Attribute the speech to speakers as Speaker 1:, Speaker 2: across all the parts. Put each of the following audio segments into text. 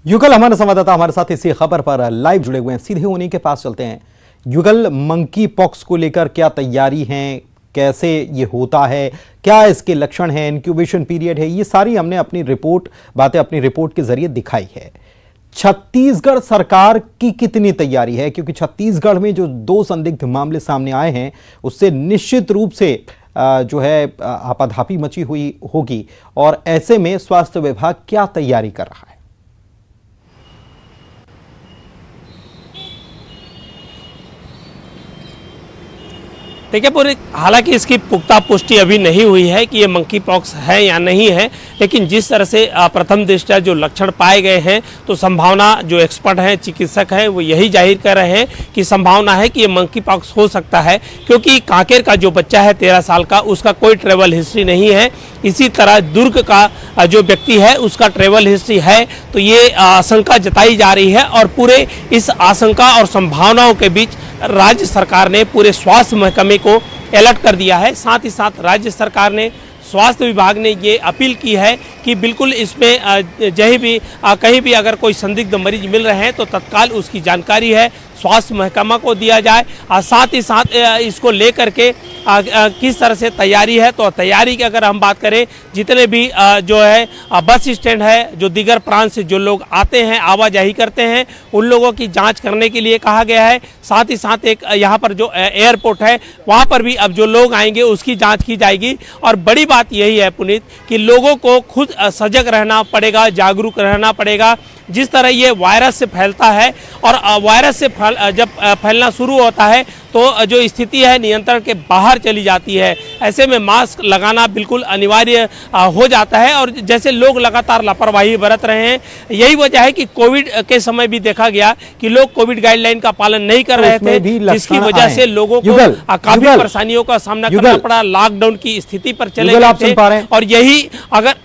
Speaker 1: युगल हमारे संवाददाता हमारे साथ इसी खबर पर लाइव जुड़े हुए हैं, सीधे उन्हीं के पास चलते हैं। युगल, मंकी पॉक्स को लेकर क्या तैयारी है, कैसे ये होता है, क्या इसके लक्षण हैं, इंक्यूबेशन पीरियड है, ये सारी हमने अपनी रिपोर्ट के जरिए दिखाई है। छत्तीसगढ़ सरकार की कितनी तैयारी है, क्योंकि छत्तीसगढ़ में जो 2 संदिग्ध मामले सामने आए हैं उससे निश्चित रूप से जो है आपाधापी मची हुई होगी, और ऐसे में स्वास्थ्य विभाग क्या तैयारी कर रहा है?
Speaker 2: देखिए पूरी, हालांकि इसकी पुख्ता पुष्टि अभी नहीं हुई है कि ये मंकी पॉक्स है या नहीं है, लेकिन जिस तरह से प्रथम दृष्टया जो लक्षण पाए गए हैं तो संभावना, जो एक्सपर्ट हैं, चिकित्सक हैं, वो यही जाहिर कर रहे हैं कि संभावना है कि ये मंकी पॉक्स हो सकता है, क्योंकि कांकेर का जो बच्चा है 13 साल का, उसका कोई ट्रैवल हिस्ट्री नहीं है। इसी तरह दुर्ग का जो व्यक्ति है उसका ट्रैवल हिस्ट्री है। तो ये आशंका जताई जा रही है, और पूरे इस आशंका और संभावनाओं के बीच राज्य सरकार ने पूरे स्वास्थ्य महकमे को अलर्ट कर दिया है। साथ ही साथ राज्य सरकार ने, स्वास्थ्य विभाग ने ये अपील की है कि बिल्कुल इसमें कहीं भी अगर कोई संदिग्ध मरीज मिल रहे हैं तो तत्काल उसकी जानकारी है स्वास्थ्य महकमा को दिया जाए। साथ ही साथ इसको लेकर के किस तरह से तैयारी है, तो तैयारी की अगर हम बात करें, जितने भी जो है बस स्टैंड है, जो दीगर प्रांत से जो लोग आते हैं, आवाजाही करते हैं, उन लोगों की जांच करने के लिए कहा गया है। साथ ही साथ एक यहाँ पर जो एयरपोर्ट है वहाँ पर भी अब जो लोग आएंगे उसकी जाँच की जाएगी। और बड़ी बात यही है पुनीत कि लोगों को खुद सजग रहना पड़ेगा, जागरूक रहना पड़ेगा। जिस तरह ये वायरस से फैलता है, और वायरस से जब फैलना शुरू होता है तो जो स्थिति है नियंत्रण के बाहर चली जाती है। ऐसे में मास्क लगाना बिल्कुल अनिवार्य हो जाता है, और जैसे लोग लगातार लापरवाही बरत रहे हैं, यही वजह है कि कोविड के समय भी देखा गया कि लोग कोविड गाइडलाइन का पालन नहीं कर रहे थे, जिसकी वजह से लोगों को काफी परेशानियों का सामना करना पड़ा, लॉकडाउन की स्थिति पर चले गए थे। और यही अगर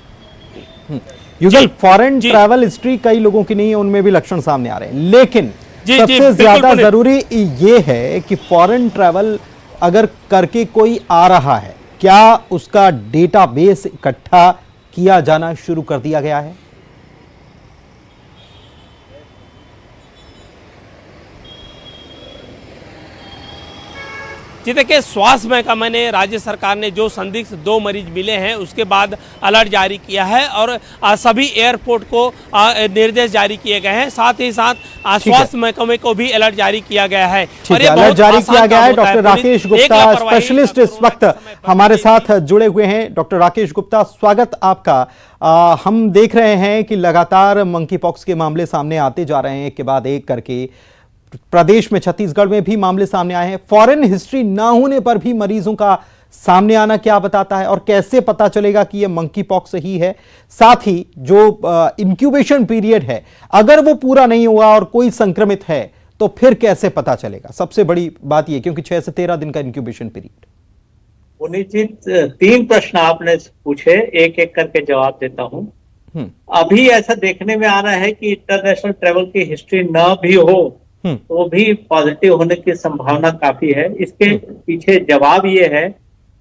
Speaker 1: युगल, फॉरेन ट्रैवल हिस्ट्री कई लोगों की नहीं है, उनमें भी लक्षण सामने आ रहे हैं, लेकिन सबसे ज्यादा जरूरी ये है कि फॉरेन ट्रैवल अगर करके कोई आ रहा है, क्या उसका डेटाबेस इकट्ठा किया जाना शुरू कर दिया गया है?
Speaker 2: जी देखिए, स्वास्थ्य महकमा ने, राज्य सरकार ने जो संदिग्ध 2 मरीज मिले हैं उसके बाद अलर्ट जारी किया है, और सभी एयरपोर्ट को निर्देश जारी किए गए हैं। साथ ही साथ स्वास्थ्य महकमे को भी अलर्ट जारी किया गया है।
Speaker 1: और ये अलर्ट जारी किया गया है। डॉक्टर राकेश गुप्ता, स्पेशलिस्ट, इस वक्त हमारे साथ जुड़े हुए हैं। डॉक्टर राकेश गुप्ता, स्वागत आपका। हम देख रहे हैं कि लगातार मंकी पॉक्स के मामले सामने आते जा रहे हैं, एक के बाद एक करके। प्रदेश में, छत्तीसगढ़ में भी मामले सामने आए हैं। फॉरेन हिस्ट्री ना होने पर भी मरीजों का सामने आना क्या बताता है, और कैसे पता चलेगा कि यह मंकी पॉक्स ही है? साथ ही जो इंक्यूबेशन पीरियड है, अगर वो पूरा नहीं हुआ और कोई संक्रमित है तो फिर कैसे पता चलेगा? सबसे बड़ी बात यह, क्योंकि 6 से 13 दिन का इंक्यूबेशन पीरियड।
Speaker 3: पुनीत, 3 प्रश्न आपने पूछे, एक एक करके जवाब देता हूं। अभी ऐसा देखने में आ रहा है कि इंटरनेशनल ट्रेवल की हिस्ट्री न भी हो तो भी पॉजिटिव होने की संभावना काफी है। इसके पीछे जवाब ये है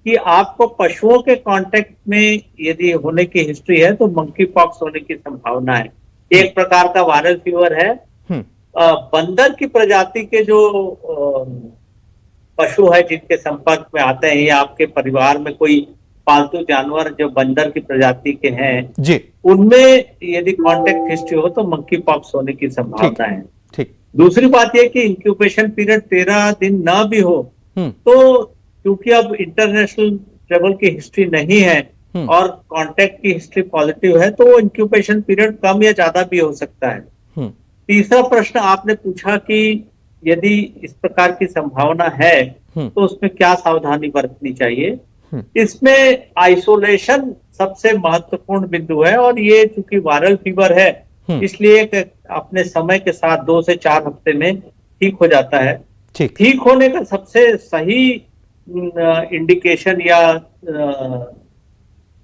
Speaker 3: कि आपको पशुओं के कांटेक्ट में यदि होने की हिस्ट्री है तो मंकी पॉक्स होने की संभावना है। एक प्रकार का वायरल फीवर है। बंदर की प्रजाति के जो पशु है जिनके संपर्क में आते हैं, या आपके परिवार में कोई पालतू जानवर जो बंदर की प्रजाति के हैं जी, उनमें यदि कांटेक्ट हिस्ट्री हो तो मंकी पॉक्स होने की संभावना है। दूसरी बात यह कि इंक्यूबेशन पीरियड 13 दिन ना भी हो तो, क्योंकि अब इंटरनेशनल ट्रेवल की हिस्ट्री नहीं है और कांटेक्ट की हिस्ट्री पॉजिटिव है, तो वो इंक्यूबेशन पीरियड कम या ज्यादा भी हो सकता है। तीसरा प्रश्न आपने पूछा कि यदि इस प्रकार की संभावना है तो उसमें क्या सावधानी बरतनी चाहिए। इसमें आइसोलेशन सबसे महत्वपूर्ण बिंदु है, और ये चूंकि वायरल फीवर है इसलिए अपने समय के साथ 2 से 4 हफ्ते में ठीक हो जाता है। ठीक होने का सबसे सही इंडिकेशन या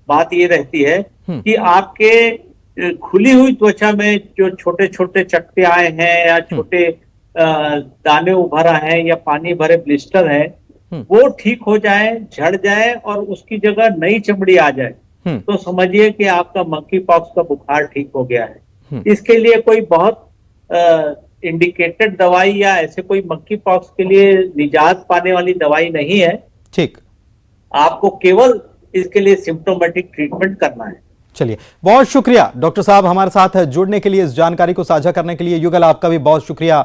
Speaker 3: बात ये रहती है कि आपके खुली हुई त्वचा में जो छोटे छोटे चकते आए हैं, या छोटे दाने उभर आए हैं, या पानी भरे ब्लिस्टर है, वो ठीक हो जाए, झड़ जाए और उसकी जगह नई चमड़ी आ जाए, तो समझिए कि आपका मंकी पॉक्स का बुखार ठीक हो गया है। इसके लिए कोई बहुत इंडिकेटेड दवाई या ऐसे कोई मंकी पॉक्स के लिए निजात पाने वाली दवाई नहीं है।
Speaker 1: ठीक,
Speaker 3: आपको केवल इसके लिए सिम्प्टोमेटिक ट्रीटमेंट करना है।
Speaker 1: चलिए, बहुत शुक्रिया डॉक्टर साहब हमारे साथ जुड़ने के लिए, इस जानकारी को साझा करने के लिए। युगल, आपका भी बहुत शुक्रिया।